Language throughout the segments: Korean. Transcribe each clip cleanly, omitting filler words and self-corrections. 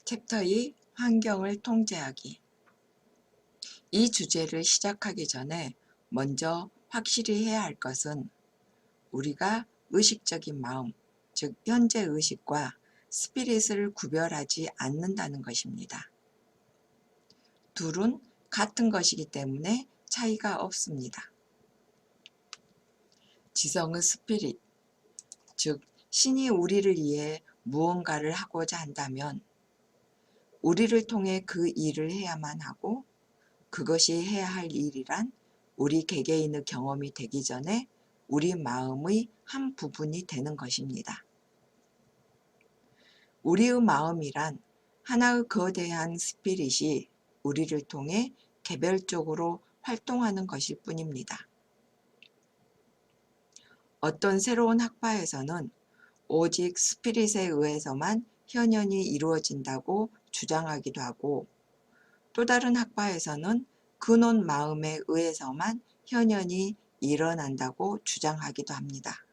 챕터 2 환경을 통제하기. 이 주제를 시작하기 전에 먼저 확실히 해야 할 것은 우리가 의식적인 마음, 즉 현재 의식과 스피릿을 구별하지 않는다는 것입니다. 둘은 같은 것이기 때문에 차이가 없습니다. 지성의 스피릿, 즉 신이 우리를 위해 무언가를 하고자 한다면 우리를 통해 그 일을 해야만 하고, 그것이 해야 할 일이란 우리 개개인의 경험이 되기 전에 우리 마음의 한 부분이 되는 것입니다. 우리의 마음이란 하나의 거대한 스피릿이 우리를 통해 개별적으로 활동하는 것일 뿐입니다. 어떤 새로운 학파에서는 오직 스피릿에 의해서만 현현이 이루어진다고 주장하기도 하고, 또 다른 학파에서는 근원 마음에 의해서만 현현이 일어난다고 주장하기도 합니다.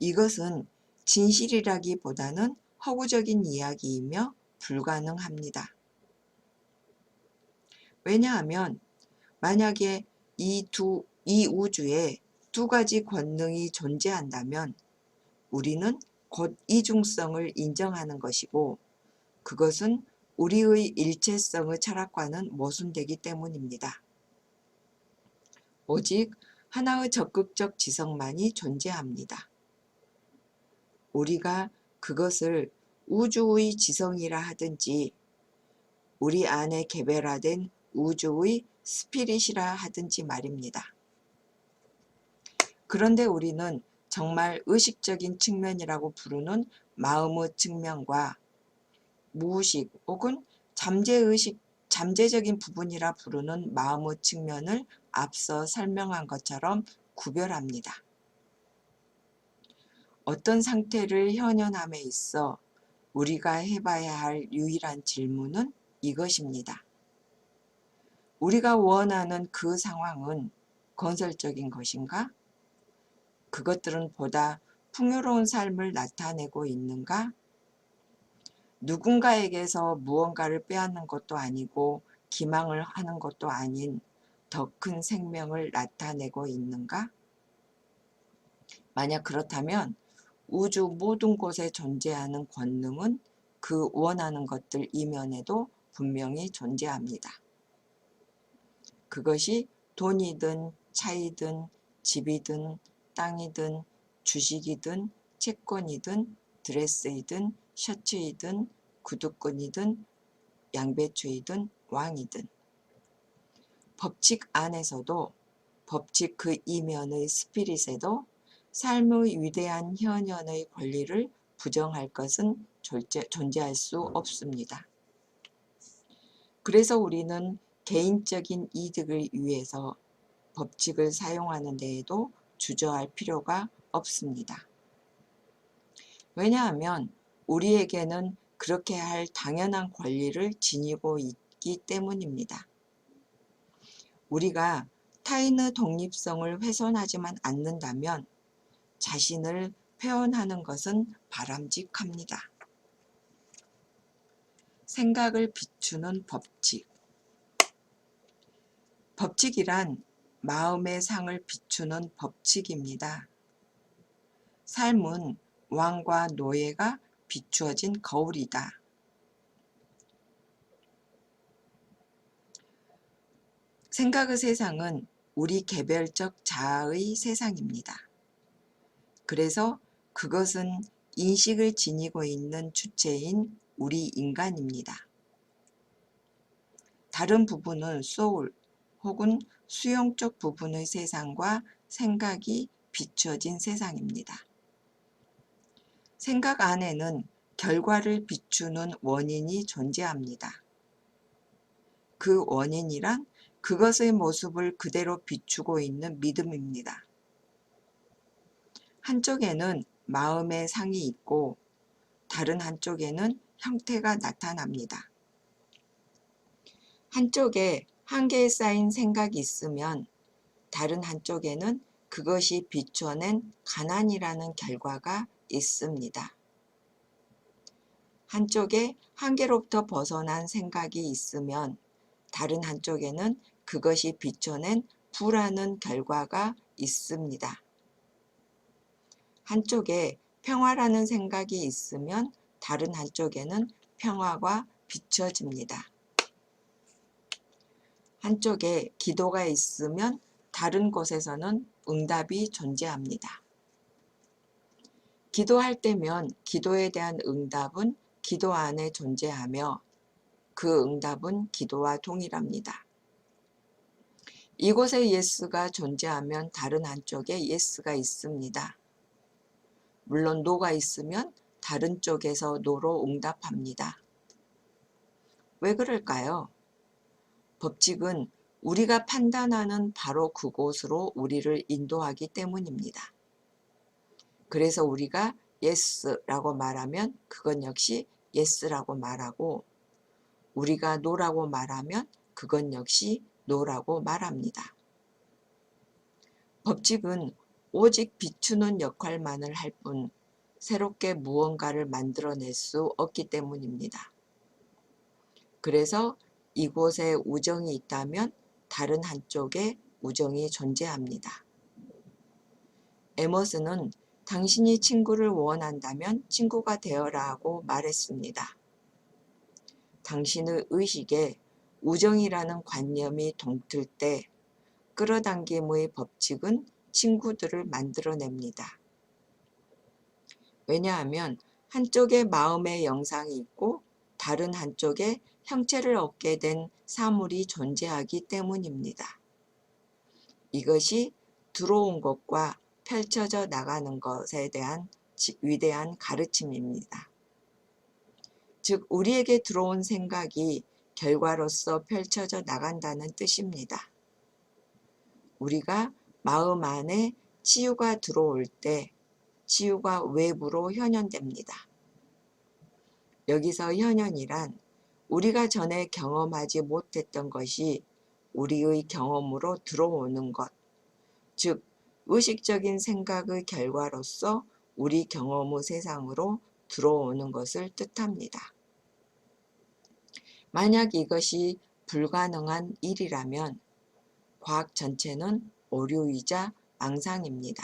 이것은 진실이라기보다는 허구적인 이야기이며 불가능합니다. 왜냐하면 만약에 이 우주에 두 가지 권능이 존재한다면 우리는 곧 이중성을 인정하는 것이고, 그것은 우리의 일체성의 철학과는 모순되기 때문입니다. 오직 하나의 적극적 지성만이 존재합니다. 우리가 그것을 우주의 지성이라 하든지 우리 안에 개별화된 우주의 스피릿이라 하든지 말입니다. 그런데 우리는 정말 의식적인 측면이라고 부르는 마음의 측면과 무의식 혹은 잠재적인 부분이라 부르는 마음의 측면을 앞서 설명한 것처럼 구별합니다. 어떤 상태를 현현함에 있어 우리가 해봐야 할 유일한 질문은 이것입니다. 우리가 원하는 그 상황은 건설적인 것인가? 그것들은 보다 풍요로운 삶을 나타내고 있는가? 누군가에게서 무언가를 빼앗는 것도 아니고 기망을 하는 것도 아닌 더 큰 생명을 나타내고 있는가? 만약 그렇다면 우주 모든 곳에 존재하는 권능은 그 원하는 것들 이면에도 분명히 존재합니다. 그것이 돈이든 차이든 집이든 땅이든 주식이든 채권이든 드레스이든 셔츠이든 구두끈이든 양배추이든 왕이든, 법칙 안에서도 법칙 그 이면의 스피릿에도 삶의 위대한 현현의 권리를 부정할 것은 존재할 수 없습니다. 그래서 우리는 개인적인 이득을 위해서 법칙을 사용하는 데에도 주저할 필요가 없습니다. 왜냐하면 우리에게는 그렇게 할 당연한 권리를 지니고 있기 때문입니다. 우리가 타인의 독립성을 훼손하지만 않는다면 자신을 표현하는 것은 바람직합니다. 생각을 비추는 법칙. 법칙이란 마음의 상을 비추는 법칙입니다. 삶은 왕과 노예가 비추어진 거울이다. 생각의 세상은 우리 개별적 자아의 세상입니다. 그래서 그것은 인식을 지니고 있는 주체인 우리 인간입니다. 다른 부분은 소울 혹은 수용적 부분의 세상과 생각이 비추어진 세상입니다. 생각 안에는 결과를 비추는 원인이 존재합니다. 그 원인이란 그것의 모습을 그대로 비추고 있는 믿음입니다. 한쪽에는 마음의 상이 있고 다른 한쪽에는 형태가 나타납니다. 한쪽에 한계에 쌓인 생각이 있으면 다른 한쪽에는 그것이 비춰낸 가난이라는 결과가 있습니다. 한쪽에 한계로부터 벗어난 생각이 있으면 다른 한쪽에는 그것이 비춰낸 부라는 결과가 있습니다. 한쪽에 평화라는 생각이 있으면 다른 한쪽에는 평화가 비춰집니다. 한쪽에 기도가 있으면 다른 곳에서는 응답이 존재합니다. 기도할 때면 기도에 대한 응답은 기도 안에 존재하며 그 응답은 기도와 동일합니다. 이곳에 예스가 존재하면 다른 한쪽에 예스가 있습니다. 물론 노가 있으면 다른 쪽에서 노로 응답합니다. 왜 그럴까요? 법칙은 우리가 판단하는 바로 그곳으로 우리를 인도하기 때문입니다. 그래서 우리가 yes라고 말하면 그건 역시 yes라고 말하고, 우리가 no라고 말하면 그건 역시 no라고 말합니다. 법칙은 오직 비추는 역할만을 할 뿐 새롭게 무언가를 만들어낼 수 없기 때문입니다. 그래서 이곳에 우정이 있다면 다른 한쪽에 우정이 존재합니다. 에머슨은 당신이 친구를 원한다면 친구가 되어라 하고 말했습니다. 당신의 의식에 우정이라는 관념이 동틀 때 끌어당김의 법칙은 친구들을 만들어냅니다. 왜냐하면 한쪽에 마음의 영상이 있고 다른 한쪽에 형체를 얻게 된 사물이 존재하기 때문입니다. 이것이 들어온 것과 펼쳐져 나가는 것에 대한 위대한 가르침입니다. 즉, 우리에게 들어온 생각이 결과로서 펼쳐져 나간다는 뜻입니다. 우리가 마음 안에 치유가 들어올 때 치유가 외부로 현현됩니다. 여기서 현현이란 우리가 전에 경험하지 못했던 것이 우리의 경험으로 들어오는 것, 즉 의식적인 생각의 결과로서 우리 경험의 세상으로 들어오는 것을 뜻합니다. 만약 이것이 불가능한 일이라면 과학 전체는 오류이자 망상입니다.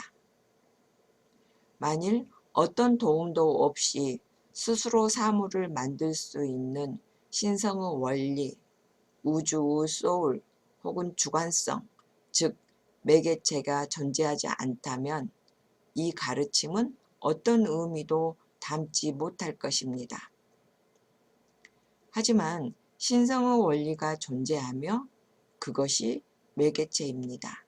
만일 어떤 도움도 없이 스스로 사물을 만들 수 있는 신성의 원리, 우주의 소울 혹은 주관성, 즉 매개체가 존재하지 않다면 이 가르침은 어떤 의미도 담지 못할 것입니다. 하지만 신성의 원리가 존재하며 그것이 매개체입니다.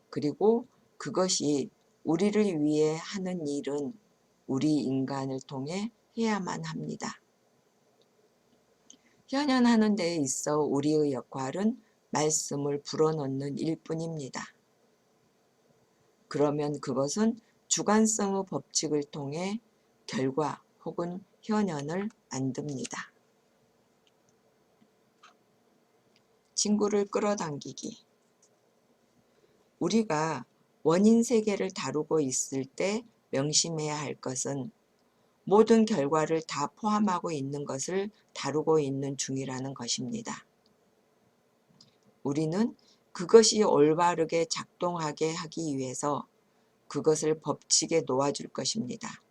그리고 그것이 우리를 위해 하는 일은 우리 인간을 통해 해야만 합니다. 현현하는 데에 있어 우리의 역할은 말씀을 불어넣는 일뿐입니다. 그러면 그것은 주관성의 법칙을 통해 결과 혹은 현현을 만듭니다. 친구를 끌어당기기. 우리가 원인 세계를 다루고 있을 때 명심해야 할 것은 모든 결과를 다 포함하고 있는 것을 다루고 있는 중이라는 것입니다. 우리는 그것이 올바르게 작동하게 하기 위해서 그것을 법칙에 놓아줄 것입니다.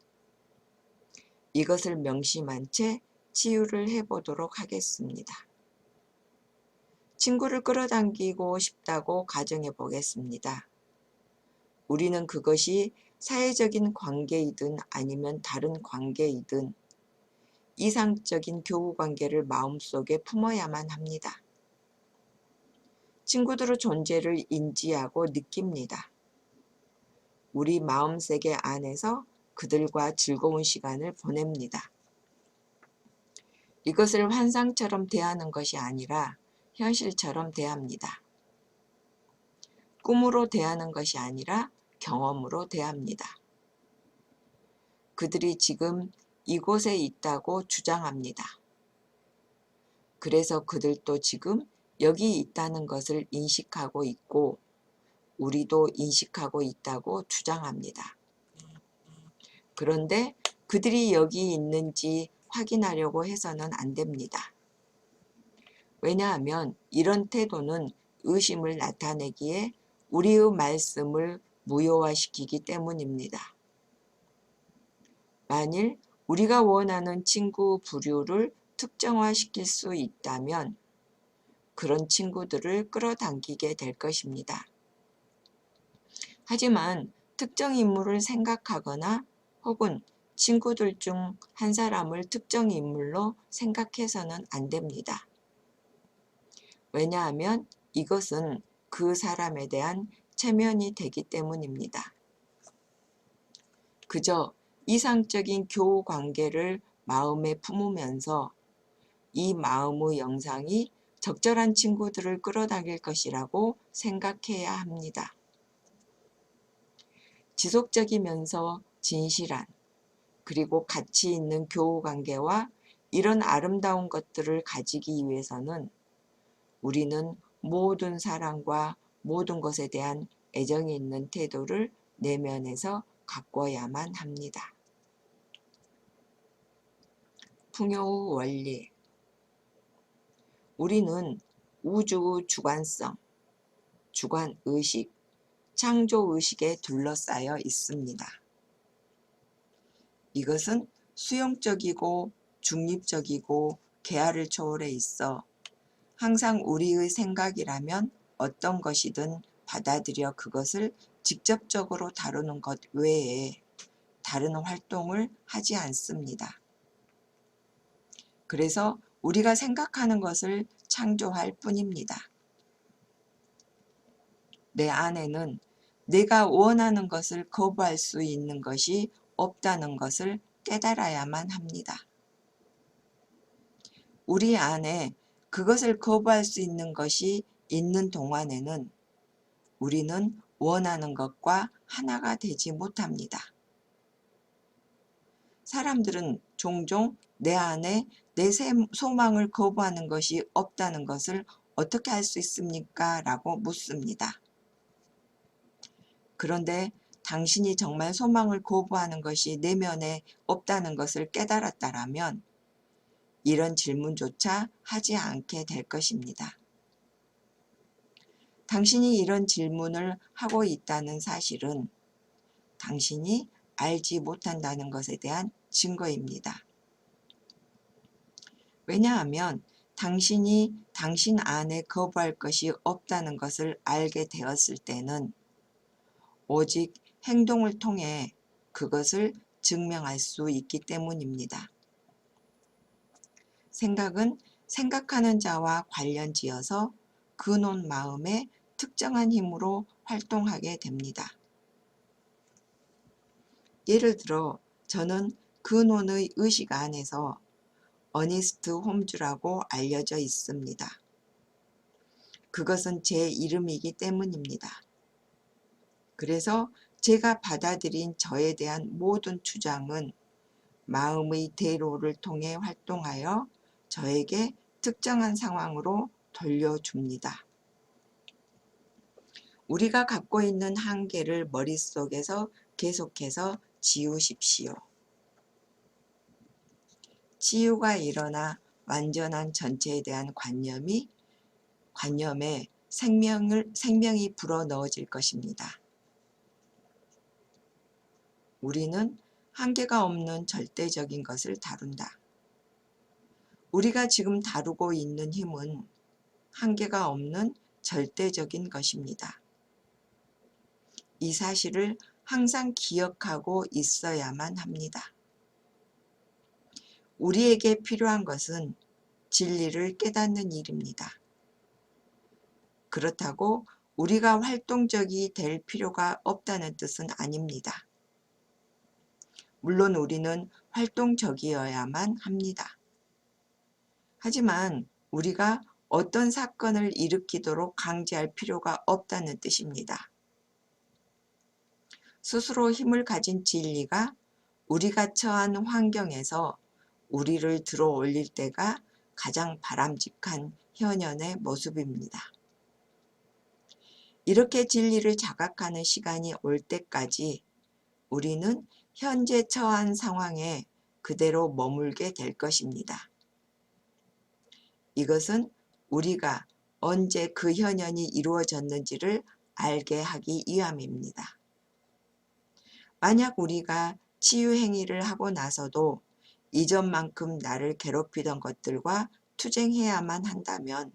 이것을 명심한 채 치유를 해보도록 하겠습니다. 친구를 끌어당기고 싶다고 가정해 보겠습니다. 우리는 그것이 사회적인 관계이든 아니면 다른 관계이든 이상적인 교우관계를 마음속에 품어야만 합니다. 친구들의 존재를 인지하고 느낍니다. 우리 마음세계 안에서 그들과 즐거운 시간을 보냅니다. 이것을 환상처럼 대하는 것이 아니라 현실처럼 대합니다. 꿈으로 대하는 것이 아니라 경험으로 대합니다. 그들이 지금 이곳에 있다고 주장합니다. 그래서 그들도 지금 여기 있다는 것을 인식하고 있고 우리도 인식하고 있다고 주장합니다. 그런데 그들이 여기 있는지 확인하려고 해서는 안 됩니다. 왜냐하면 이런 태도는 의심을 나타내기에 우리의 말씀을 무효화시키기 때문입니다. 만일 우리가 원하는 친구 부류를 특정화시킬 수 있다면 그런 친구들을 끌어당기게 될 것입니다. 하지만 특정 인물을 생각하거나 혹은 친구들 중 한 사람을 특정 인물로 생각해서는 안 됩니다. 왜냐하면 이것은 그 사람에 대한 체면이 되기 때문입니다. 그저 이상적인 교우 관계를 마음에 품으면서 이 마음의 영상이 적절한 친구들을 끌어당길 것이라고 생각해야 합니다. 지속적이면서 진실한 그리고 가치 있는 교우 관계와 이런 아름다운 것들을 가지기 위해서는 우리는 모든 사랑과 모든 것에 대한 애정이 있는 태도를 내면에서 가꿔야만 합니다. 풍요의 원리. 우리는 우주의 주관성, 주관의식, 창조의식에 둘러싸여 있습니다. 이것은 수용적이고 중립적이고 계하를 초월해 있어 항상 우리의 생각이라면 어떤 것이든 받아들여 그것을 직접적으로 다루는 것 외에 다른 활동을 하지 않습니다. 그래서 우리가 생각하는 것을 창조할 뿐입니다. 내 안에는 내가 원하는 것을 거부할 수 있는 것이 없다는 것을 깨달아야만 합니다. 우리 안에 그것을 거부할 수 있는 것이 있는 동안에는 우리는 원하는 것과 하나가 되지 못합니다. 사람들은 종종 내 안에 내 소망을 거부하는 것이 없다는 것을 어떻게 알 수 있습니까? 라고 묻습니다. 그런데 당신이 정말 소망을 거부하는 것이 내면에 없다는 것을 깨달았다라면 이런 질문조차 하지 않게 될 것입니다. 당신이 이런 질문을 하고 있다는 사실은 당신이 알지 못한다는 것에 대한 증거입니다. 왜냐하면 당신이 당신 안에 거부할 것이 없다는 것을 알게 되었을 때는 오직 행동을 통해 그것을 증명할 수 있기 때문입니다. 생각은 생각하는 자와 관련지어서 근원 마음의 특정한 힘으로 활동하게 됩니다. 예를 들어 저는 근원의 의식 안에서 어니스트 홈즈라고 알려져 있습니다. 그것은 제 이름이기 때문입니다. 그래서 제가 받아들인 저에 대한 모든 주장은 마음의 대로를 통해 활동하여 저에게 특정한 상황으로 돌려줍니다. 우리가 갖고 있는 한계를 머릿속에서 계속해서 지우십시오. 치유가 일어나 완전한 전체에 대한 관념에 생명이 불어넣어질 것입니다. 우리는 한계가 없는 절대적인 것을 다룬다. 우리가 지금 다루고 있는 힘은 한계가 없는 절대적인 것입니다. 이 사실을 항상 기억하고 있어야만 합니다. 우리에게 필요한 것은 진리를 깨닫는 일입니다. 그렇다고 우리가 활동적이 될 필요가 없다는 뜻은 아닙니다. 물론 우리는 활동적이어야만 합니다. 하지만 우리가 어떤 사건을 일으키도록 강제할 필요가 없다는 뜻입니다. 스스로 힘을 가진 진리가 우리가 처한 환경에서 우리를 들어 올릴 때가 가장 바람직한 현현의 모습입니다. 이렇게 진리를 자각하는 시간이 올 때까지 우리는 현재 처한 상황에 그대로 머물게 될 것입니다. 이것은 우리가 언제 그 현현이 이루어졌는지를 알게 하기 위함입니다. 만약 우리가 치유 행위를 하고 나서도 이전만큼 나를 괴롭히던 것들과 투쟁해야만 한다면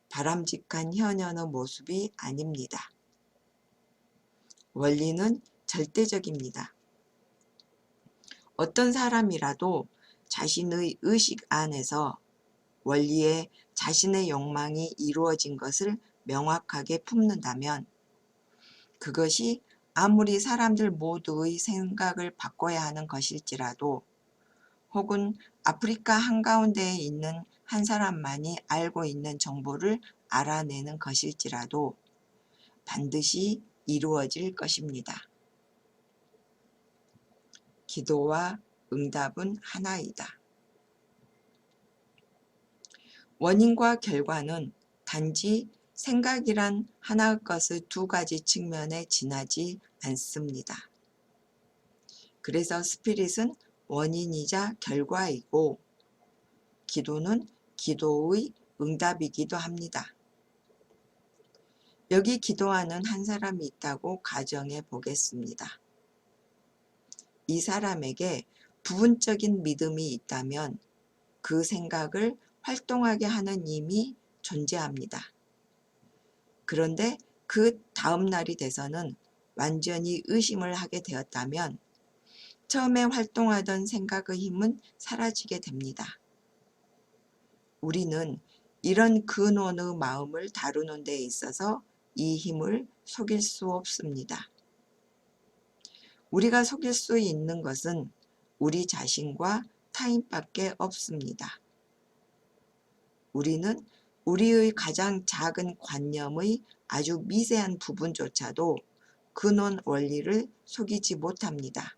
바람직한 현현의 모습이 아닙니다. 원리는 절대적입니다. 어떤 사람이라도 자신의 의식 안에서 원리에 자신의 욕망이 이루어진 것을 명확하게 품는다면 그것이 아무리 사람들 모두의 생각을 바꿔야 하는 것일지라도 혹은 아프리카 한가운데에 있는 한 사람만이 알고 있는 정보를 알아내는 것일지라도 반드시 이루어질 것입니다. 기도와 응답은 하나이다. 원인과 결과는 단지 생각이란 하나의 것의 두 가지 측면에 지나지 않습니다. 그래서 스피릿은 원인이자 결과이고 기도는 기도의 응답이기도 합니다. 여기 기도하는 한 사람이 있다고 가정해 보겠습니다. 이 사람에게 부분적인 믿음이 있다면 그 생각을 활동하게 하는 힘이 존재합니다. 그런데 그 다음 날이 돼서는 완전히 의심을 하게 되었다면 처음에 활동하던 생각의 힘은 사라지게 됩니다. 우리는 이런 근원의 마음을 다루는 데 있어서 이 힘을 속일 수 없습니다. 우리가 속일 수 있는 것은 우리 자신과 타인밖에 없습니다. 우리는 우리의 가장 작은 관념의 아주 미세한 부분조차도 근원 원리를 속이지 못합니다.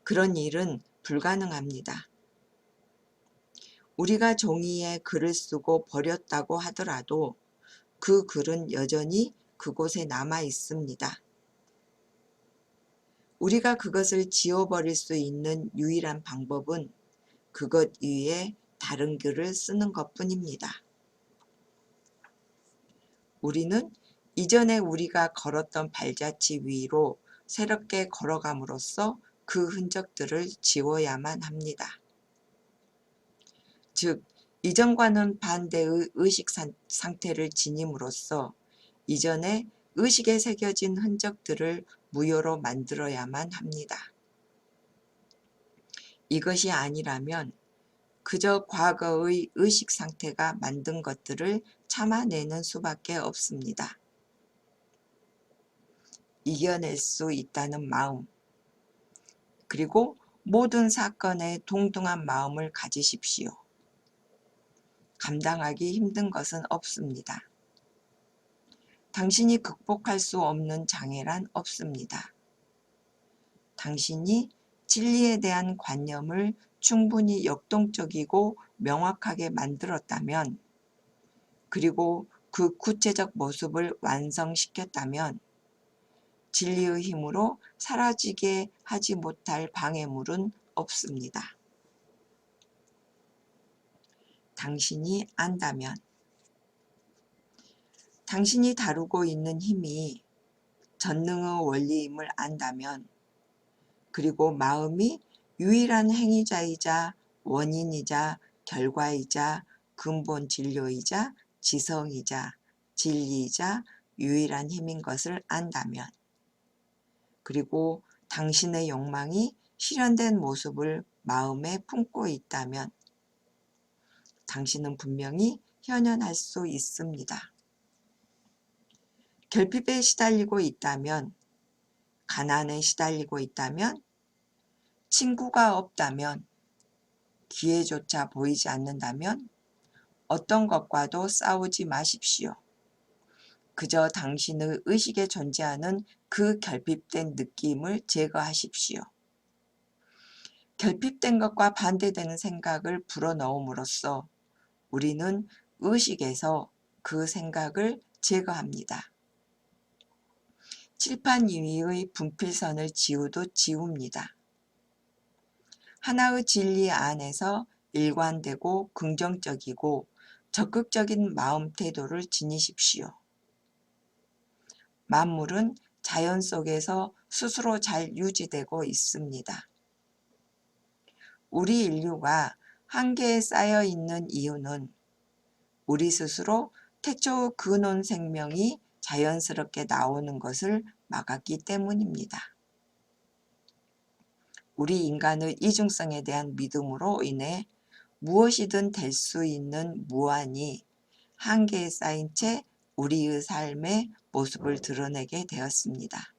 그런 일은 불가능합니다. 우리가 종이에 글을 쓰고 버렸다고 하더라도 그 글은 여전히 그곳에 남아 있습니다. 우리가 그것을 지워버릴 수 있는 유일한 방법은 그것 위에 다른 글을 쓰는 것뿐입니다. 우리는 이전에 우리가 걸었던 발자취 위로 새롭게 걸어감으로써 그 흔적들을 지워야만 합니다. 즉, 이전과는 반대의 의식 상태를 지님으로써 이전에 의식에 새겨진 흔적들을 무효로 만들어야만 합니다. 이것이 아니라면 그저 과거의 의식 상태가 만든 것들을 참아내는 수밖에 없습니다. 이겨낼 수 있다는 마음, 그리고 모든 사건에 동등한 마음을 가지십시오. 감당하기 힘든 것은 없습니다. 당신이 극복할 수 없는 장애란 없습니다. 당신이 진리에 대한 관념을 충분히 역동적이고 명확하게 만들었다면, 그리고 그 구체적 모습을 완성시켰다면 진리의 힘으로 사라지게 하지 못할 방해물은 없습니다. 당신이 안다면, 당신이 다루고 있는 힘이 전능의 원리임을 안다면, 그리고 마음이 유일한 행위자이자 원인이자 결과이자 근본 진료이자 지성이자 진리이자 유일한 힘인 것을 안다면, 그리고 당신의 욕망이 실현된 모습을 마음에 품고 있다면 당신은 분명히 현현할 수 있습니다. 결핍에 시달리고 있다면, 가난에 시달리고 있다면, 친구가 없다면, 기회조차 보이지 않는다면 어떤 것과도 싸우지 마십시오. 그저 당신의 의식에 존재하는 그 결핍된 느낌을 제거하십시오. 결핍된 것과 반대되는 생각을 불어넣음으로써 우리는 의식에서 그 생각을 제거합니다. 칠판 위의 분필선을 지우듯 지웁니다. 하나의 진리 안에서 일관되고 긍정적이고 적극적인 마음 태도를 지니십시오. 만물은 자연 속에서 스스로 잘 유지되고 있습니다. 우리 인류가 한계에 쌓여 있는 이유는 우리 스스로 태초의 근원 생명이 자연스럽게 나오는 것을 막았기 때문입니다. 우리 인간의 이중성에 대한 믿음으로 인해 무엇이든 될 수 있는 무한이 한계에 쌓인 채 우리의 삶의 모습을 드러내게 되었습니다.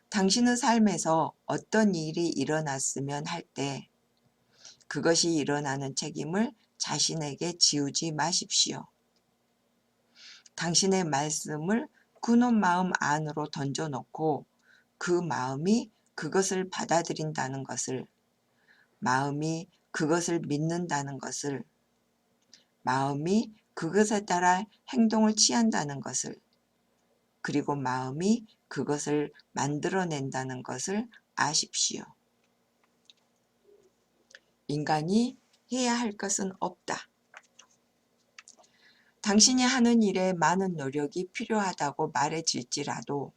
당신의 삶에서 어떤 일이 일어났으면 할 때 그것이 일어나는 책임을 자신에게 지우지 마십시오. 당신의 말씀을 근원 마음 안으로 던져놓고 그 마음이 그것을 받아들인다는 것을, 마음이 그것을 믿는다는 것을, 마음이 그것에 따라 행동을 취한다는 것을, 그리고 마음이 그것을 만들어낸다는 것을 아십시오. 인간이 해야 할 것은 없다. 당신이 하는 일에 많은 노력이 필요하다고 말해질지라도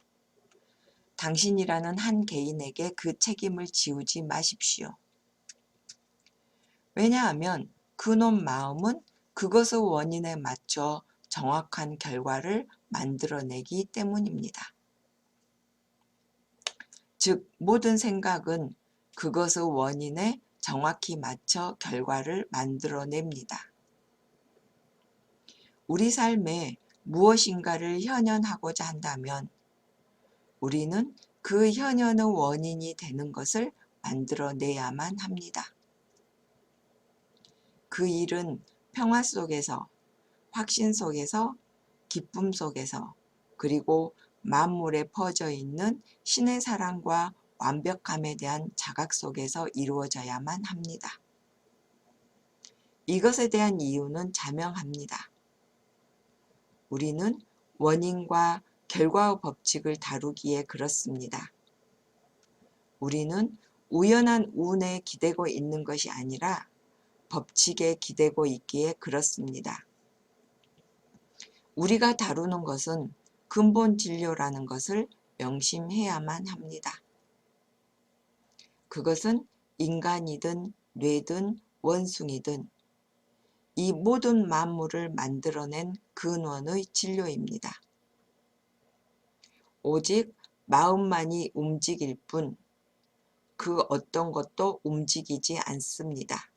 당신이라는 한 개인에게 그 책임을 지우지 마십시오. 왜냐하면 근원 마음은 그것의 원인에 맞춰 정확한 결과를 만들어내기 때문입니다. 즉, 모든 생각은 그것의 원인에 정확히 맞춰 결과를 만들어냅니다. 우리 삶에 무엇인가를 현현하고자 한다면 우리는 그 현현의 원인이 되는 것을 만들어내야만 합니다. 그 일은 평화 속에서, 확신 속에서, 기쁨 속에서, 그리고 만물에 퍼져 있는 신의 사랑과 완벽함에 대한 자각 속에서 이루어져야만 합니다. 이것에 대한 이유는 자명합니다. 우리는 원인과 결과의 법칙을 다루기에 그렇습니다. 우리는 우연한 운에 기대고 있는 것이 아니라 법칙에 기대고 있기에 그렇습니다. 우리가 다루는 것은 근본 진료라는 것을 명심해야만 합니다. 그것은 인간이든 뇌든 원숭이든 이 모든 만물을 만들어낸 근원의 진료입니다. 오직 마음만이 움직일 뿐 그 어떤 것도 움직이지 않습니다.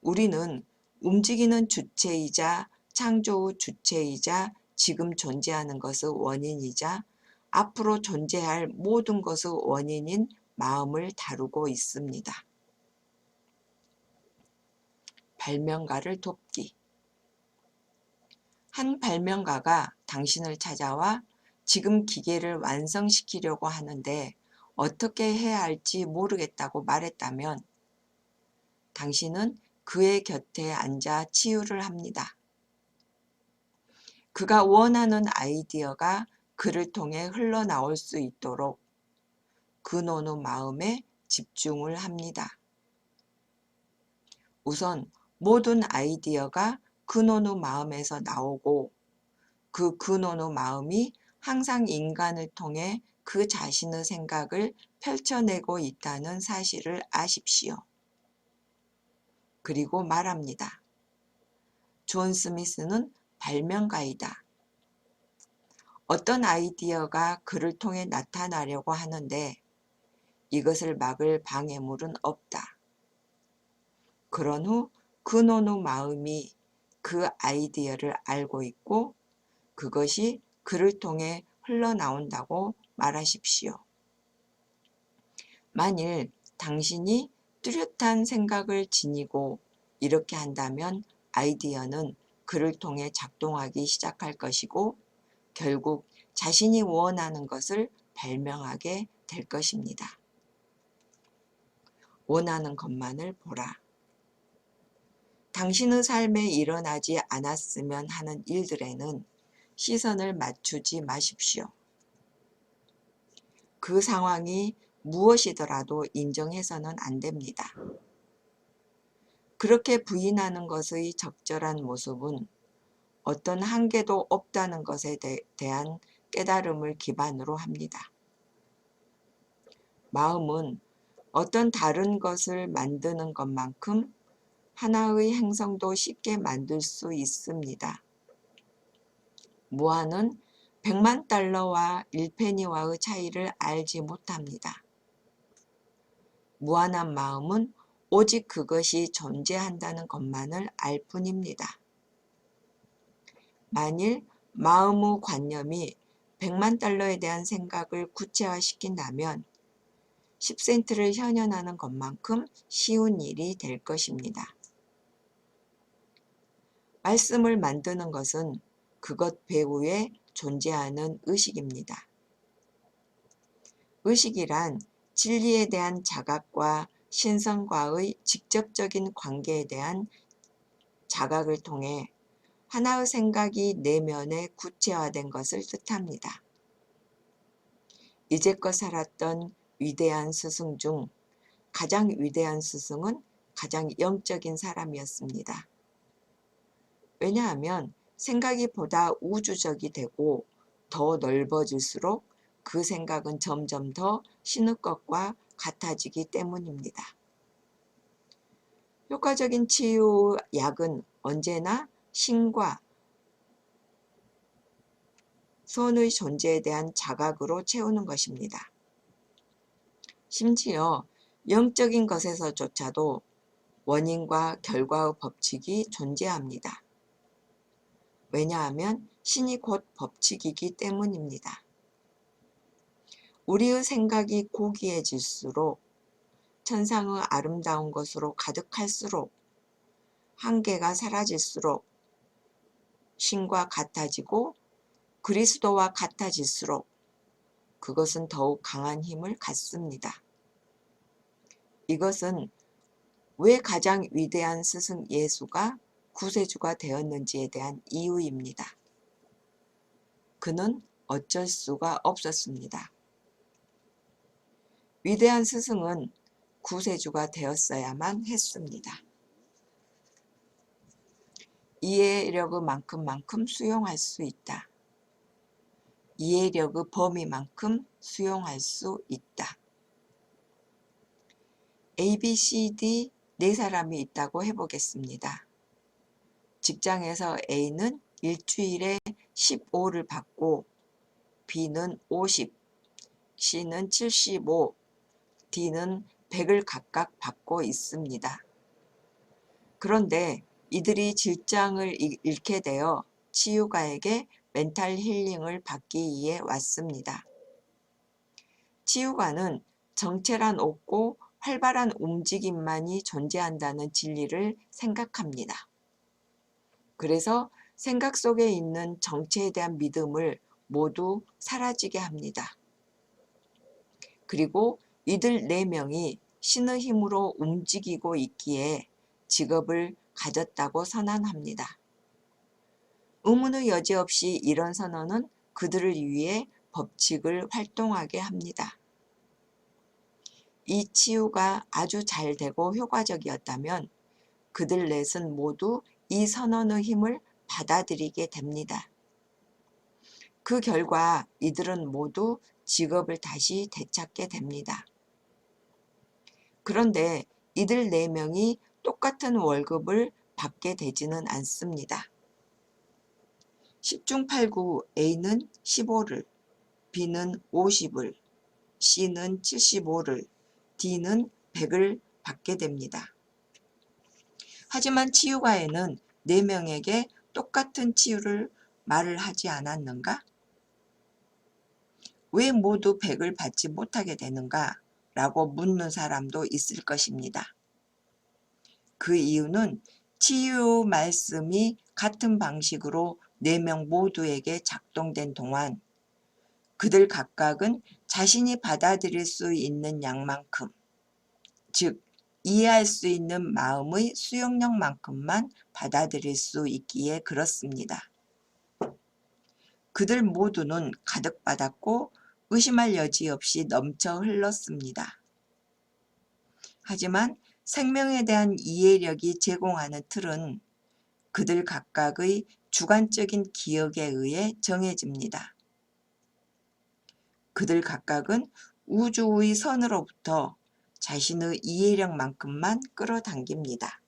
우리는 움직이는 주체이자 창조의 주체이자 지금 존재하는 것의 원인이자 앞으로 존재할 모든 것의 원인인 마음을 다루고 있습니다. 발명가를 돕기. 한 발명가가 당신을 찾아와 지금 기계를 완성시키려고 하는데 어떻게 해야 할지 모르겠다고 말했다면 당신은 그의 곁에 앉아 치유를 합니다. 그가 원하는 아이디어가 그를 통해 흘러나올 수 있도록 근원의 마음에 집중을 합니다. 우선 모든 아이디어가 근원의 마음에서 나오고 그 근원의 마음이 항상 인간을 통해 그 자신의 생각을 펼쳐내고 있다는 사실을 아십시오. 그리고 말합니다. 존 스미스는 발명가이다. 어떤 아이디어가 그를 통해 나타나려고 하는데 이것을 막을 방해물은 없다. 그런 후 근원의 마음이 그 아이디어를 알고 있고 그것이 그를 통해 흘러나온다고 말하십시오. 만일 당신이 뚜렷한 생각을 지니고 이렇게 한다면 아이디어는 그를 통해 작동하기 시작할 것이고 결국 자신이 원하는 것을 발명하게 될 것입니다. 원하는 것만을 보라. 당신의 삶에 일어나지 않았으면 하는 일들에는 시선을 맞추지 마십시오. 그 상황이 무엇이더라도 인정해서는 안 됩니다. 그렇게 부인하는 것의 적절한 모습은 어떤 한계도 없다는 것에 대한 깨달음을 기반으로 합니다. 마음은 어떤 다른 것을 만드는 것만큼 하나의 행성도 쉽게 만들 수 있습니다. 무한은 100만 달러와 1페니와의 차이를 알지 못합니다. 무한한 마음은 오직 그것이 존재한다는 것만을 알 뿐입니다. 만일 마음의 관념이 100만 달러에 대한 생각을 구체화시킨다면 10센트를 현현하는 것만큼 쉬운 일이 될 것입니다. 말씀을 만드는 것은 그것 배후에 존재하는 의식입니다. 의식이란 진리에 대한 자각과 신성과의 직접적인 관계에 대한 자각을 통해 하나의 생각이 내면에 구체화된 것을 뜻합니다. 이제껏 살았던 위대한 스승 중 가장 위대한 스승은 가장 영적인 사람이었습니다. 왜냐하면 생각이 보다 우주적이 되고 더 넓어질수록 그 생각은 점점 더 신의 것과 같아지기 때문입니다. 효과적인 치유 약은 언제나 신과 선의 존재에 대한 자각으로 채우는 것입니다. 심지어 영적인 것에서조차도 원인과 결과의 법칙이 존재합니다. 왜냐하면 신이 곧 법칙이기 때문입니다. 우리의 생각이 고귀해질수록 천상의 아름다운 것으로 가득할수록 한계가 사라질수록 신과 같아지고 그리스도와 같아질수록 그것은 더욱 강한 힘을 갖습니다. 이것은 왜 가장 위대한 스승 예수가 구세주가 되었는지에 대한 이유입니다. 그는 어쩔 수가 없었습니다. 위대한 스승은 구세주가 되었어야만 했습니다. 이해력의 만큼만큼 수용할 수 있다. 이해력의 범위만큼 수용할 수 있다. A, B, C, D 네 사람이 있다고 해보겠습니다. 직장에서 A는 일주일에 15를 받고 B는 50, C는 75, D는 100을 각각 받고 있습니다. 그런데 이들이 직장을 잃게 되어 치유가에게 멘탈 힐링을 받기 위해 왔습니다. 치유가는 정체란 없고 활발한 움직임만이 존재한다는 진리를 생각합니다. 그래서 생각 속에 있는 정체에 대한 믿음을 모두 사라지게 합니다. 그리고 이들 4명이 신의 힘으로 움직이고 있기에 직업을 가졌다고 선언합니다. 의문의 여지 없이 이런 선언은 그들을 위해 법칙을 활동하게 합니다. 이 치유가 아주 잘 되고 효과적이었다면 그들 넷은 모두 이 선언의 힘을 받아들이게 됩니다. 그 결과 이들은 모두 직업을 다시 되찾게 됩니다. 그런데 이들 4명이 똑같은 월급을 받게 되지는 않습니다. 10중 8구 A는 15를, B는 50을, C는 75를, D는 100을 받게 됩니다. 하지만 치유가에는 4명에게 똑같은 치유를 말을 하지 않았는가? 왜 모두 100을 받지 못하게 되는가? 라고 묻는 사람도 있을 것입니다. 그 이유는 치유 말씀이 같은 방식으로 4명 모두에게 작동된 동안 그들 각각은 자신이 받아들일 수 있는 양만큼, 즉 이해할 수 있는 마음의 수용력만큼만 받아들일 수 있기에 그렇습니다. 그들 모두는 가득 받았고 의심할 여지 없이 넘쳐 흘렀습니다. 하지만 생명에 대한 이해력이 제공하는 틀은 그들 각각의 주관적인 기억에 의해 정해집니다. 그들 각각은 우주의 선으로부터 자신의 이해력만큼만 끌어당깁니다.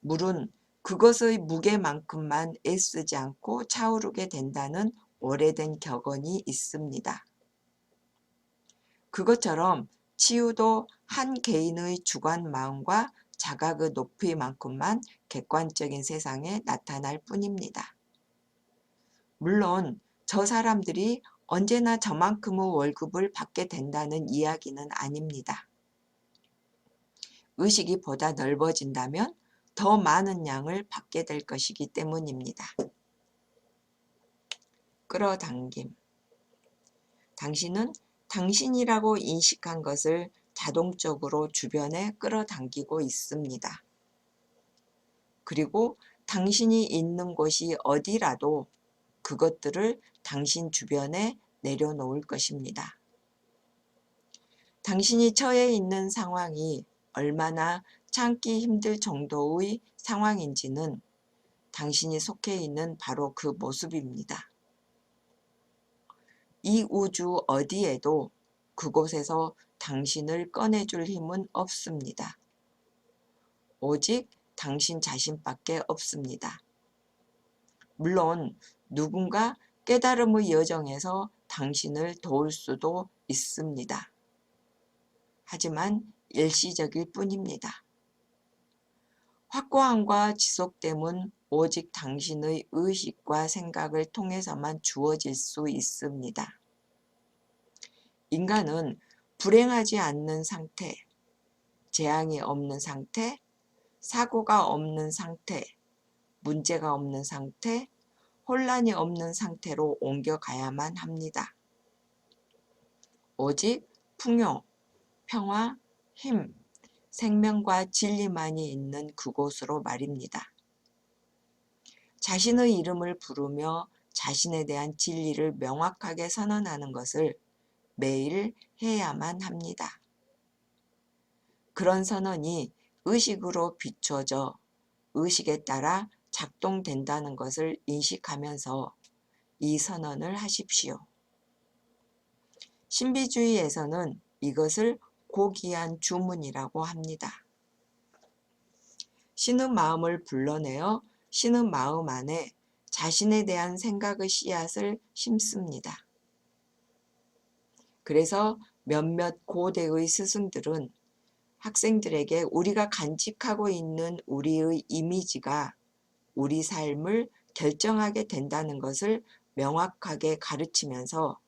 물은 그것의 무게만큼만 애쓰지 않고 차오르게 된다는 오래된 격언이 있습니다. 그것처럼 치유도 한 개인의 주관 마음과 자각의 높이만큼만 객관적인 세상에 나타날 뿐입니다. 물론 저 사람들이 언제나 저만큼의 월급을 받게 된다는 이야기는 아닙니다. 의식이 보다 넓어진다면 더 많은 양을 받게 될 것이기 때문입니다. 끌어당김. 당신은 당신이라고 인식한 것을 자동적으로 주변에 끌어당기고 있습니다. 그리고 당신이 있는 곳이 어디라도 그것들을 당신 주변에 내려놓을 것입니다. 당신이 처해 있는 상황이 얼마나 참기 힘들 정도의 상황인지는 당신이 속해 있는 바로 그 모습입니다. 이 우주 어디에도 그곳에서 당신을 꺼내줄 힘은 없습니다. 오직 당신 자신밖에 없습니다. 물론 누군가 깨달음의 여정에서 당신을 도울 수도 있습니다. 하지만 일시적일 뿐입니다. 확고함과 지속됨은 오직 당신의 의식과 생각을 통해서만 주어질 수 있습니다. 인간은 불행하지 않는 상태, 재앙이 없는 상태, 사고가 없는 상태, 문제가 없는 상태, 혼란이 없는 상태로 옮겨가야만 합니다. 오직 풍요, 평화, 힘, 생명과 진리만이 있는 그곳으로 말입니다. 자신의 이름을 부르며 자신에 대한 진리를 명확하게 선언하는 것을 매일 해야만 합니다. 그런 선언이 의식으로 비춰져 의식에 따라 작동된다는 것을 인식하면서 이 선언을 하십시오. 신비주의에서는 이것을 고귀한 주문이라고 합니다. 신의 마음을 불러내어 신의 마음 안에 자신에 대한 생각의 씨앗을 심습니다. 그래서 몇몇 고대의 스승들은 학생들에게 우리가 간직하고 있는 우리의 이미지가 우리 삶을 결정하게 된다는 것을 명확하게 가르치면서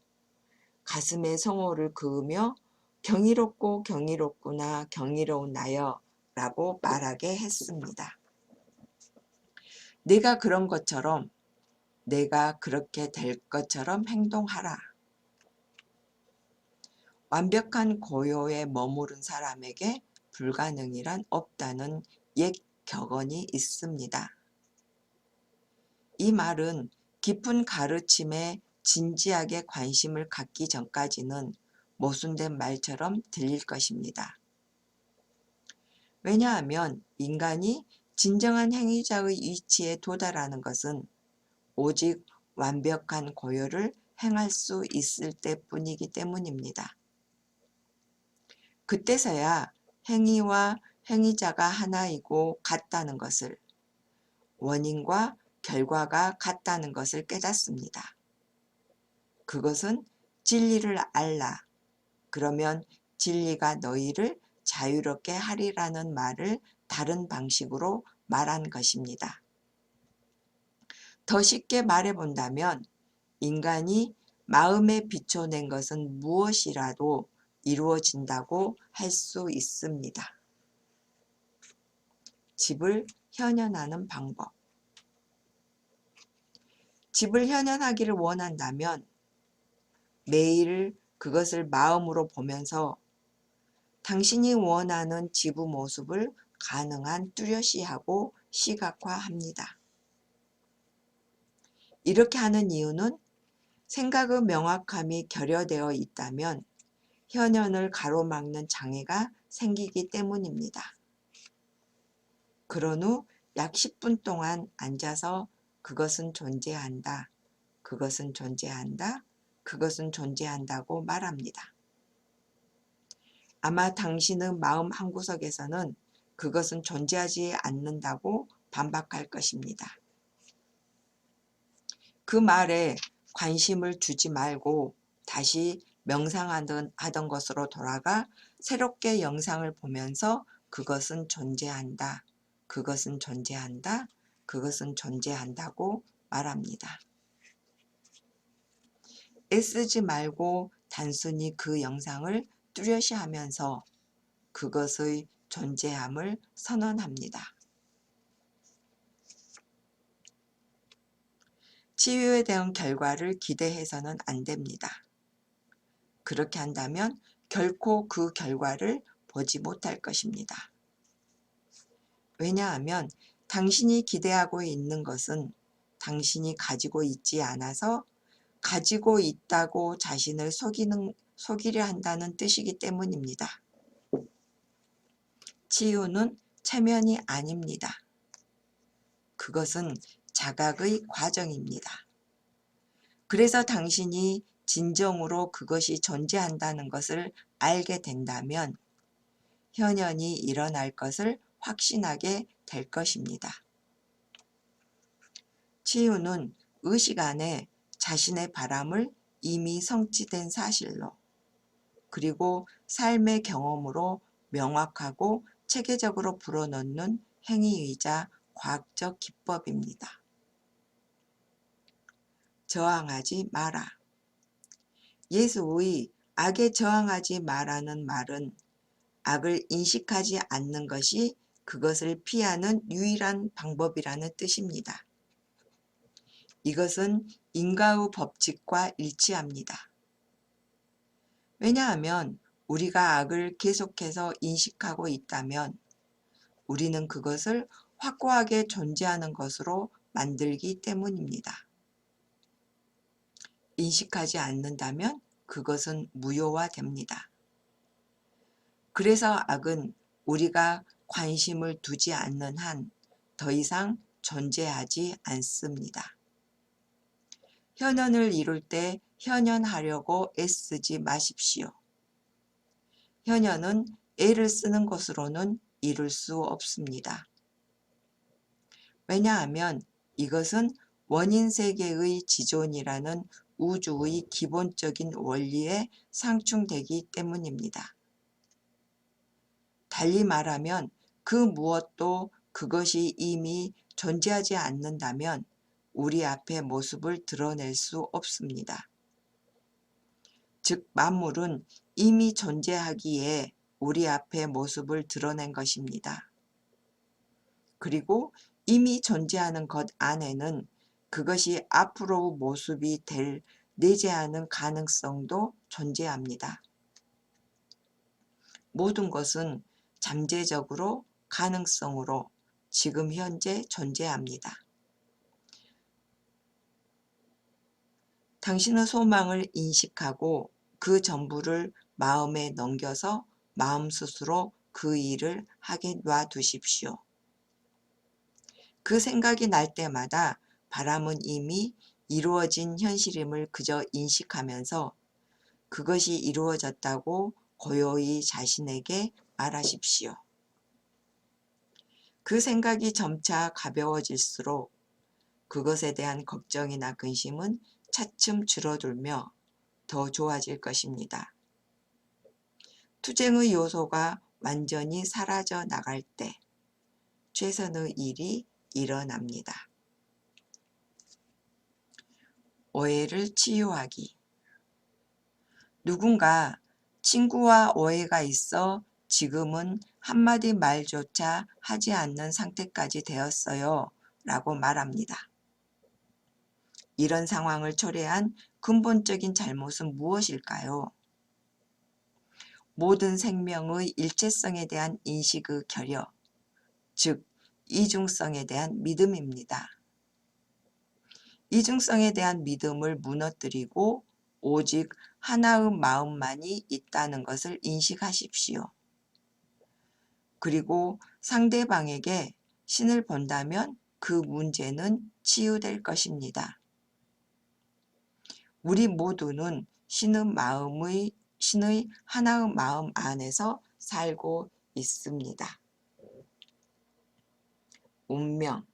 가슴에 성호를 그으며 경이롭고 경이롭구나 경이로운 나여 라고 말하게 했습니다. 내가 그런 것처럼 내가 그렇게 될 것처럼 행동하라. 완벽한 고요에 머무른 사람에게 불가능이란 없다는 옛 격언이 있습니다. 이 말은 깊은 가르침에 진지하게 관심을 갖기 전까지는 모순된 말처럼 들릴 것입니다. 왜냐하면 인간이 진정한 행위자의 위치에 도달하는 것은 오직 완벽한 고요를 행할 수 있을 때뿐이기 때문입니다. 그때서야 행위와 행위자가 하나이고 같다는 것을, 원인과 결과가 같다는 것을 깨닫습니다. 그것은 진리를 알라. 그러면 진리가 너희를 자유롭게 하리라는 말을 다른 방식으로 말한 것입니다. 더 쉽게 말해본다면 인간이 마음에 비춰낸 것은 무엇이라도 이루어진다고 할 수 있습니다. 집을 현현하는 방법. 집을 현현하기를 원한다면 매일 그것을 마음으로 보면서 당신이 원하는 집의 모습을 가능한 뚜렷이하고 시각화합니다. 이렇게 하는 이유는 생각의 명확함이 결여되어 있다면 현현을 가로막는 장애가 생기기 때문입니다. 그런 후 약 10분 동안 앉아서 그것은 존재한다, 그것은 존재한다, 그것은 존재한다고 말합니다. 아마 당신의 마음 한구석에서는 그것은 존재하지 않는다고 반박할 것입니다. 그 말에 관심을 주지 말고 다시 명상하던 것으로 돌아가 새롭게 영상을 보면서 그것은 존재한다, 그것은 존재한다, 그것은 존재한다고 말합니다. 애쓰지 말고 단순히 그 영상을 뚜렷이 하면서 그것의 존재함을 선언합니다. 치유에 대한 결과를 기대해서는 안 됩니다. 그렇게 한다면 결코 그 결과를 보지 못할 것입니다. 왜냐하면 당신이 기대하고 있는 것은 당신이 가지고 있지 않아서 가지고 있다고 자신을 속이려 한다는 뜻이기 때문입니다. 치유는 체면이 아닙니다. 그것은 자각의 과정입니다. 그래서 당신이 진정으로 그것이 존재한다는 것을 알게 된다면 현현이 일어날 것을 확신하게 될 것입니다. 치유는 의식 안에 자신의 바람을 이미 성취된 사실로 그리고 삶의 경험으로 명확하고 체계적으로 불어넣는 행위이자 과학적 기법입니다. 저항하지 마라. 예수의 악에 저항하지 마라는 말은 악을 인식하지 않는 것이 그것을 피하는 유일한 방법이라는 뜻입니다. 이것은 인과의 법칙과 일치합니다. 왜냐하면 우리가 악을 계속해서 인식하고 있다면 우리는 그것을 확고하게 존재하는 것으로 만들기 때문입니다. 인식하지 않는다면 그것은 무효화됩니다. 그래서 악은 우리가 관심을 두지 않는 한 더 이상 존재하지 않습니다. 현현을 이룰 때 현현하려고 애쓰지 마십시오. 현현은 애를 쓰는 것으로는 이룰 수 없습니다. 왜냐하면 이것은 원인세계의 지존이라는 우주의 기본적인 원리에 상충되기 때문입니다. 달리 말하면 그 무엇도 그것이 이미 존재하지 않는다면 우리 앞의 모습을 드러낼 수 없습니다. 즉 만물은 이미 존재하기에 우리 앞의 모습을 드러낸 것입니다. 그리고 이미 존재하는 것 안에는 그것이 앞으로 모습이 될 내재하는 가능성도 존재합니다. 모든 것은 잠재적으로 가능성으로 지금 현재 존재합니다. 당신의 소망을 인식하고 그 전부를 마음에 넘겨서 마음 스스로 그 일을 하게 놔두십시오. 그 생각이 날 때마다 바람은 이미 이루어진 현실임을 그저 인식하면서 그것이 이루어졌다고 고요히 자신에게 말하십시오. 그 생각이 점차 가벼워질수록 그것에 대한 걱정이나 근심은 차츰 줄어들며 더 좋아질 것입니다. 투쟁의 요소가 완전히 사라져 나갈 때 최선의 일이 일어납니다. 오해를 치유하기. 누군가 친구와 오해가 있어 지금은 한마디 말조차 하지 않는 상태까지 되었어요 라고 말합니다. 이런 상황을 초래한 근본적인 잘못은 무엇일까요? 모든 생명의 일체성에 대한 인식의 결여, 즉 이중성에 대한 믿음입니다. 이중성에 대한 믿음을 무너뜨리고 오직 하나의 마음만이 있다는 것을 인식하십시오. 그리고 상대방에게 신을 본다면 그 문제는 치유될 것입니다. 우리 모두는 신의 하나의 마음 안에서 살고 있습니다. 운명.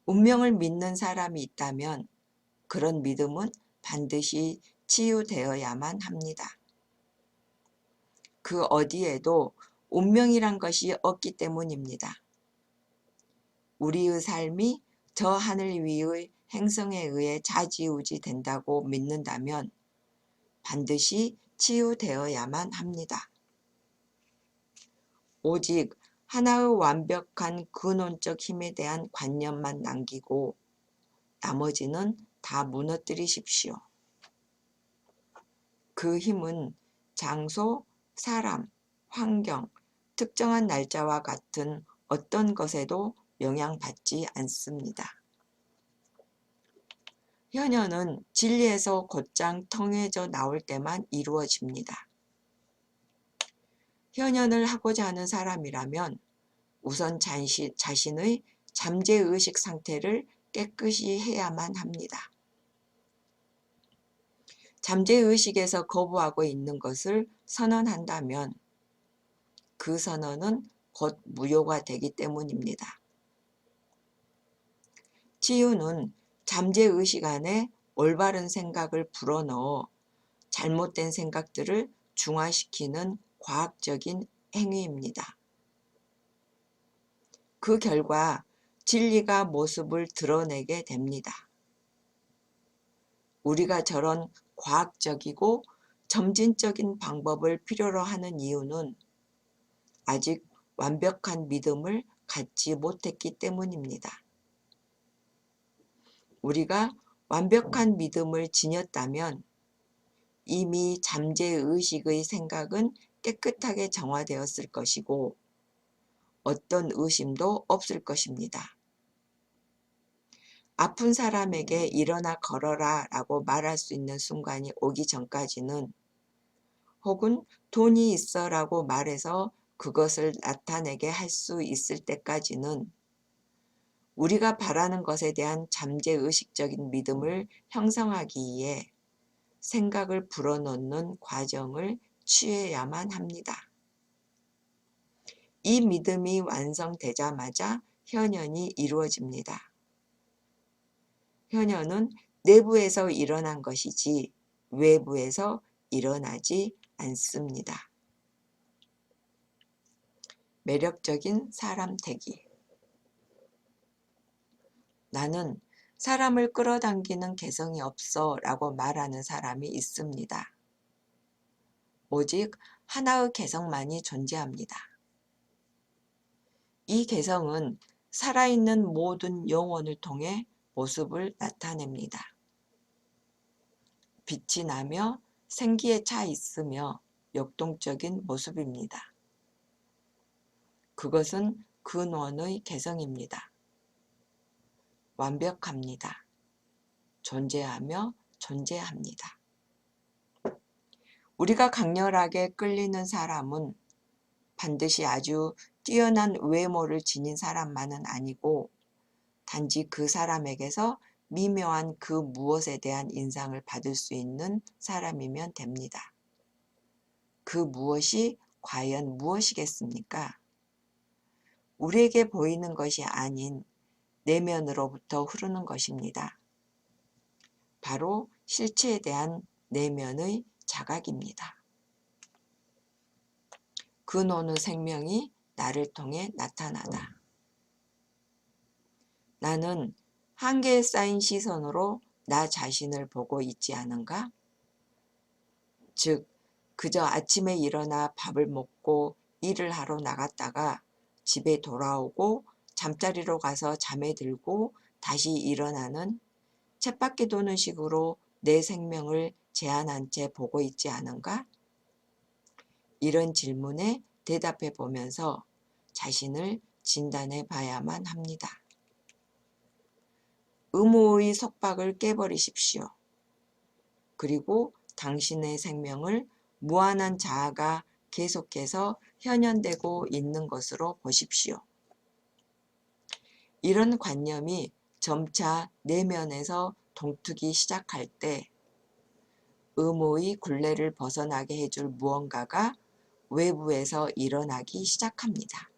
운명을 믿는 사람이 있다면 그런 믿음은 반드시 치유되어야만 합니다. 그 어디에도 운명이란 것이 없기 때문입니다. 우리의 삶이 저 하늘 위의 행성에 의해 좌지우지 된다고 믿는다면 반드시 치유되어야만 합니다. 오직 하나의 완벽한 근원적 힘에 대한 관념만 남기고 나머지는 다 무너뜨리십시오. 그 힘은 장소, 사람, 환경, 특정한 날짜와 같은 어떤 것에도 영향받지 않습니다. 현현은 진리에서 곧장 통해져 나올 때만 이루어집니다. 현현을 하고자 하는 사람이라면 우선 자신의 잠재의식 상태를 깨끗이 해야만 합니다. 잠재의식에서 거부하고 있는 것을 선언한다면 그 선언은 곧 무효가 되기 때문입니다. 치유는 잠재의식 안에 올바른 생각을 불어넣어 잘못된 생각들을 중화시키는 과학적인 행위입니다. 그 결과 진리가 모습을 드러내게 됩니다. 우리가 저런 과학적이고 점진적인 방법을 필요로 하는 이유는 아직 완벽한 믿음을 갖지 못했기 때문입니다. 우리가 완벽한 믿음을 지녔다면 이미 잠재의식의 생각은 깨끗하게 정화되었을 것이고 어떤 의심도 없을 것입니다. 아픈 사람에게 일어나 걸어라 라고 말할 수 있는 순간이 오기 전까지는 혹은 돈이 있어 라고 말해서 그것을 나타내게 할 수 있을 때까지는 우리가 바라는 것에 대한 잠재의식적인 믿음을 형성하기 위해 생각을 불어넣는 과정을 취해야만 합니다. 이 믿음이 완성되자마자 현현이 이루어집니다. 현현은 내부에서 일어난 것이지 외부에서 일어나지 않습니다. 매력적인 사람 되기. 나는 사람을 끌어당기는 개성이 없어 라고 말하는 사람이 있습니다. 오직 하나의 개성만이 존재합니다. 이 개성은 살아있는 모든 영혼을 통해 모습을 나타냅니다. 빛이 나며 생기에 차 있으며 역동적인 모습입니다. 그것은 근원의 개성입니다. 완벽합니다. 존재하며 존재합니다. 우리가 강렬하게 끌리는 사람은 반드시 아주 뛰어난 외모를 지닌 사람만은 아니고 단지 그 사람에게서 미묘한 그 무엇에 대한 인상을 받을 수 있는 사람이면 됩니다. 그 무엇이 과연 무엇이겠습니까? 우리에게 보이는 것이 아닌 내면으로부터 흐르는 것입니다. 바로 실체에 대한 내면의 자각입니다. 근원의 생명이 나를 통해 나타나다. 나는 한계에 쌓인 시선으로 나 자신을 보고 있지 않은가? 즉, 그저 아침에 일어나 밥을 먹고 일을 하러 나갔다가 집에 돌아오고 잠자리로 가서 잠에 들고 다시 일어나는 쳇바퀴 도는 식으로 내 생명을 제한한 채 보고 있지 않은가? 이런 질문에 대답해 보면서 자신을 진단해 봐야만 합니다. 의무의 속박을 깨버리십시오. 그리고 당신의 생명을 무한한 자아가 계속해서 현현되고 있는 것으로 보십시오. 이런 관념이 점차 내면에서 동트기 시작할 때 의무의 굴레를 벗어나게 해줄 무언가가 외부에서 일어나기 시작합니다.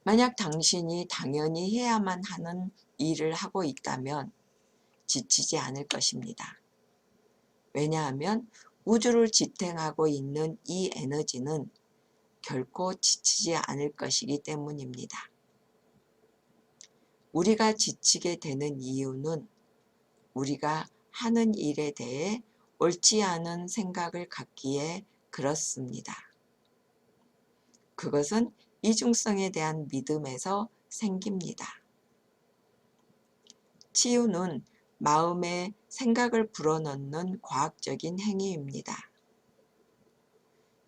만약 당신이 당연히 해야만 하는 일을 하고 있다면 지치지 않을 것입니다. 왜냐하면 우주를 지탱하고 있는 이 에너지는 결코 지치지 않을 것이기 때문입니다. 우리가 지치게 되는 이유는 우리가 하는 일에 대해 옳지 않은 생각을 갖기에 그렇습니다. 그것은 이중성에 대한 믿음에서 생깁니다. 치유는 마음에 생각을 불어넣는 과학적인 행위입니다.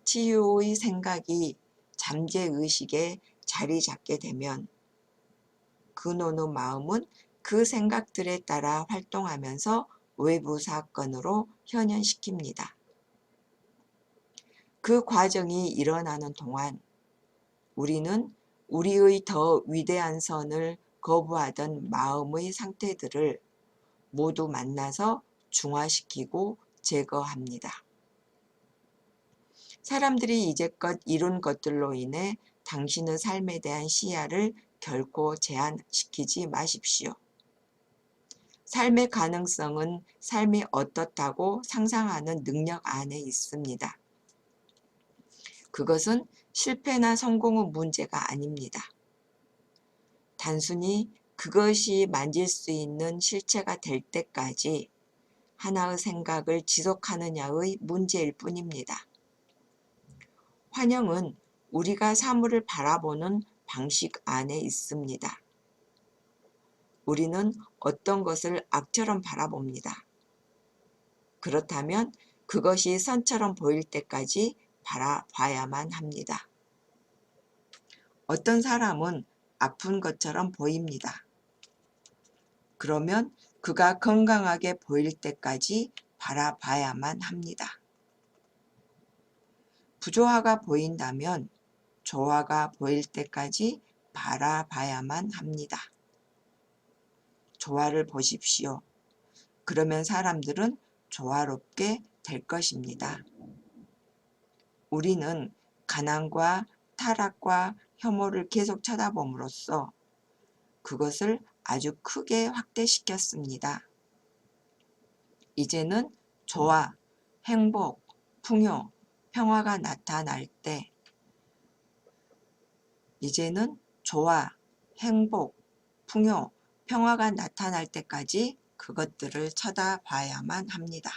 치유의 생각이 잠재의식에 자리 잡게 되면 근원의 마음은 그 생각들에 따라 활동하면서 외부 사건으로 현현시킵니다. 그 과정이 일어나는 동안 우리는 우리의 더 위대한 선을 거부하던 마음의 상태들을 모두 만나서 중화시키고 제거합니다. 사람들이 이제껏 이룬 것들로 인해 당신의 삶에 대한 시야를 결코 제한시키지 마십시오. 삶의 가능성은 삶이 어떻다고 상상하는 능력 안에 있습니다. 그것은 실패나 성공의 문제가 아닙니다. 단순히 그것이 만질 수 있는 실체가 될 때까지 하나의 생각을 지속하느냐의 문제일 뿐입니다. 환영은 우리가 사물을 바라보는 방식 안에 있습니다. 우리는 어떤 것을 악처럼 바라봅니다. 그렇다면 그것이 선처럼 보일 때까지 바라봐야만 합니다. 어떤 사람은 아픈 것처럼 보입니다. 그러면 그가 건강하게 보일 때까지 바라봐야만 합니다. 부조화가 보인다면 조화가 보일 때까지 바라봐야만 합니다. 조화를 보십시오. 그러면 사람들은 조화롭게 될 것입니다. 우리는 가난과 타락과 혐오를 계속 쳐다봄으로써 그것을 아주 크게 확대시켰습니다. 이제는 조화, 행복, 풍요, 평화가 나타날 때 평화가 나타날 때까지 그것들을 쳐다봐야만 합니다.